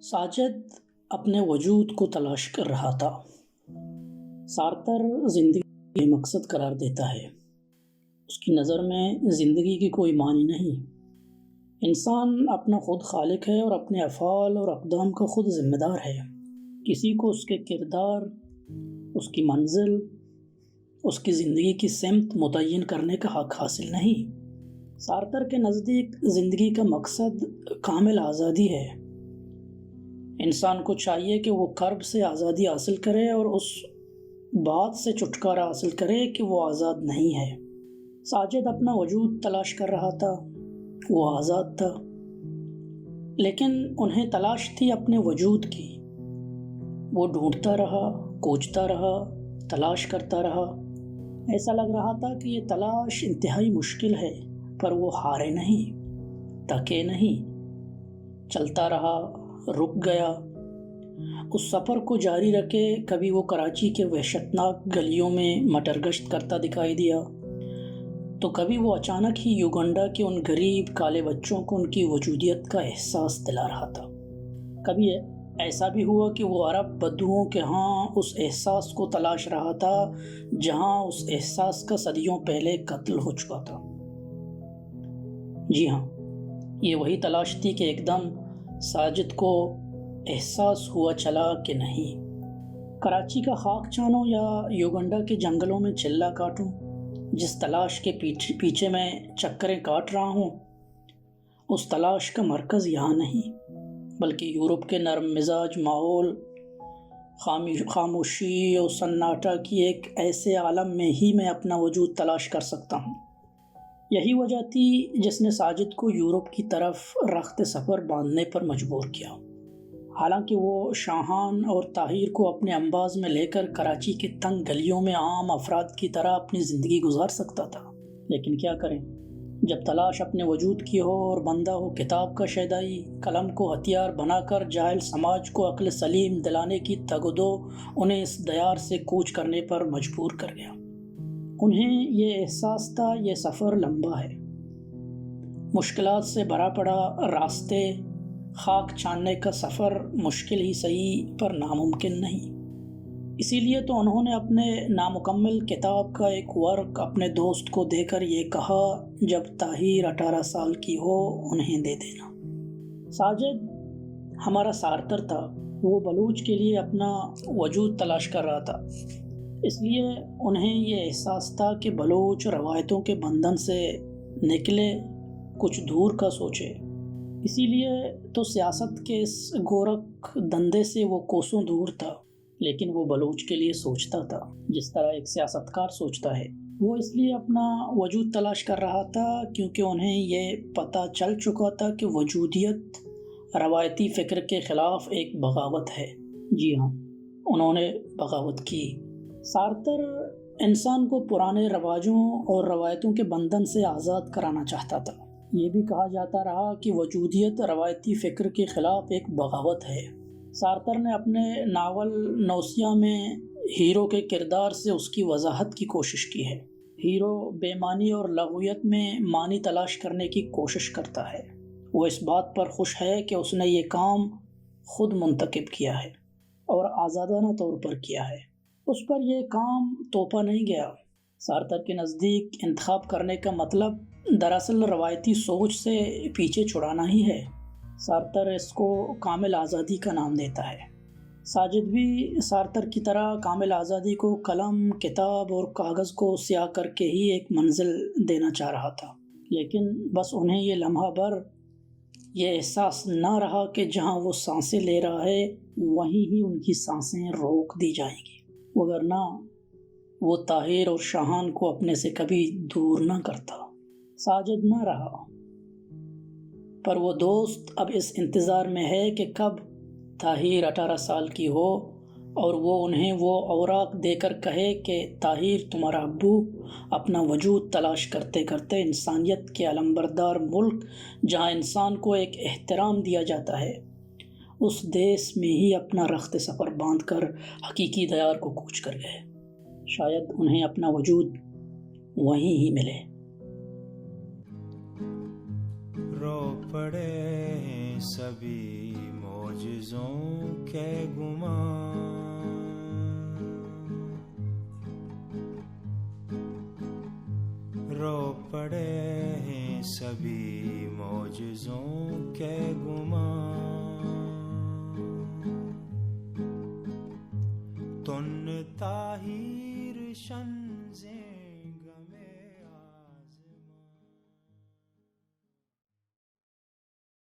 ساجد اپنے وجود کو تلاش کر رہا تھا۔ سارتر زندگی کا مقصد قرار دیتا ہے۔ اس کی نظر میں زندگی کی کوئی معنی نہیں۔ انسان اپنا خود خالق ہے اور اپنے افعال اور اقدام کا خود ذمہ دار ہے۔ کسی کو اس کے کردار، اس کی منزل، اس کی زندگی کی سمت متعین کرنے کا حق حاصل نہیں۔ سارتر کے نزدیک زندگی کا مقصد کامل آزادی ہے۔ انسان کو چاہیے کہ وہ کرب سے آزادی حاصل کرے اور اس بات سے چھٹکارا حاصل کرے کہ وہ آزاد نہیں ہے۔ ساجد اپنا وجود تلاش کر رہا تھا، وہ آزاد تھا، لیکن انہیں تلاش تھی اپنے وجود کی۔ وہ ڈھونڈتا رہا، کوچتا رہا، تلاش کرتا رہا۔ ایسا لگ رہا تھا کہ یہ تلاش انتہائی مشکل ہے، پر وہ ہارے نہیں، تھکے نہیں، چلتا رہا، رک گیا۔ اس سفر کو جاری رکھے کبھی وہ کراچی کے وحشتناک گلیوں میں مٹر گشت کرتا دکھائی دیا، تو کبھی وہ اچانک ہی یوگنڈا کے ان غریب کالے بچوں کو ان کی وجودیت کا احساس دلا رہا تھا۔ کبھی ایسا بھی ہوا کہ وہ عرب بدوؤں کے ہاں اس احساس کو تلاش رہا تھا جہاں اس احساس کا صدیوں پہلے قتل ہو چکا تھا۔ جی ہاں، یہ وہی تلاش تھی کہ ایک دم ساجد کو احساس ہوا چلا کہ نہیں، کراچی کا خاک چانوں یا یوگنڈا کے جنگلوں میں چلا کاٹوں، جس تلاش کے پیچھے میں چکریں کاٹ رہا ہوں، اس تلاش کا مرکز یہاں نہیں، بلکہ یورپ کے نرم مزاج ماحول، خاموشی اور سناٹا کی ایک ایسے عالم میں ہی میں اپنا وجود تلاش کر سکتا ہوں۔ یہی وجہ تھی جس نے ساجد کو یورپ کی طرف رخت سفر باندھنے پر مجبور کیا۔ حالانکہ وہ شاہان اور طاہر کو اپنے انباز میں لے کر کراچی کے تنگ گلیوں میں عام افراد کی طرح اپنی زندگی گزار سکتا تھا، لیکن کیا کریں، جب تلاش اپنے وجود کی ہو اور بندہ ہو کتاب کا شیدائی، قلم کو ہتھیار بنا کر جاہل سماج کو عقل سلیم دلانے کی تگ و دو انہیں اس دیار سے کوچ کرنے پر مجبور کر گیا۔ انہیں یہ احساس تھا یہ سفر لمبا ہے، مشکلات سے بھرا پڑا، راستے خاک چھاننے کا سفر مشکل ہی صحیح پر ناممکن نہیں۔ اسی لیے تو انہوں نے اپنے نامکمل کتاب کا ایک ورق اپنے دوست کو دے کر یہ کہا، جب طاہر 18 سال کی ہو انہیں دے دینا۔ ساجد ہمارا سارتر تھا، وہ بلوچ کے لیے اپنا وجود تلاش کر رہا تھا، اس لیے انہیں یہ احساس تھا کہ بلوچ روایتوں کے بندھن سے نکلے، کچھ دور کا سوچے۔ اسی لیے تو سیاست کے اس گورکھ دندے سے وہ کوسوں دور تھا، لیکن وہ بلوچ کے لیے سوچتا تھا جس طرح ایک سیاستکار سوچتا ہے۔ وہ اس لیے اپنا وجود تلاش کر رہا تھا کیونکہ انہیں یہ پتہ چل چکا تھا کہ وجودیت روایتی فکر کے خلاف ایک بغاوت ہے۔ جی ہاں، انہوں نے بغاوت کی۔ سارتر انسان کو پرانے رواجوں اور روایتوں کے بندھن سے آزاد کرانا چاہتا تھا۔ یہ بھی کہا جاتا رہا کہ وجودیت روایتی فکر کے خلاف ایک بغاوت ہے۔ سارتر نے اپنے ناول نوسیہ میں ہیرو کے کردار سے اس کی وضاحت کی کوشش کی ہے۔ ہیرو بے معنی اور لغویت میں معنی تلاش کرنے کی کوشش کرتا ہے۔ وہ اس بات پر خوش ہے کہ اس نے یہ کام خود منتخب کیا ہے اور آزادانہ طور پر کیا ہے۔ اس پر یہ کام توپا نہیں گیا۔ سارتر کے نزدیک انتخاب کرنے کا مطلب دراصل روایتی سوچ سے پیچھے چھڑانا ہی ہے۔ سارتر اس کو کامل آزادی کا نام دیتا ہے۔ ساجد بھی سارتر کی طرح کامل آزادی کو قلم، کتاب اور کاغذ کو سیاہ کر کے ہی ایک منزل دینا چاہ رہا تھا، لیکن بس انہیں یہ لمحہ بھر یہ احساس نہ رہا کہ جہاں وہ سانسیں لے رہا ہے وہیں ہی ان کی سانسیں روک دی جائیں گی، وگرنہ وہ طاہر اور شاہان کو اپنے سے کبھی دور نہ کرتا۔ ساجد نہ رہا، پر وہ دوست اب اس انتظار میں ہے کہ کب طاہر 18 سال کی ہو اور وہ انہیں وہ اوراق دے کر کہے کہ طاہر تمہارا ابو اپنا وجود تلاش کرتے کرتے انسانیت کے علمبردار ملک جہاں انسان کو ایک احترام دیا جاتا ہے اس دیس میں ہی اپنا رخت سفر باندھ کر حقیقی دیار کو کوچ کر گئے۔ شاید انہیں اپنا وجود وہیں ہی ملے۔ رو پڑے ہیں سبھی معجزوں کے گمان، رو پڑے ہیں سبھی معجزوں کے گمان،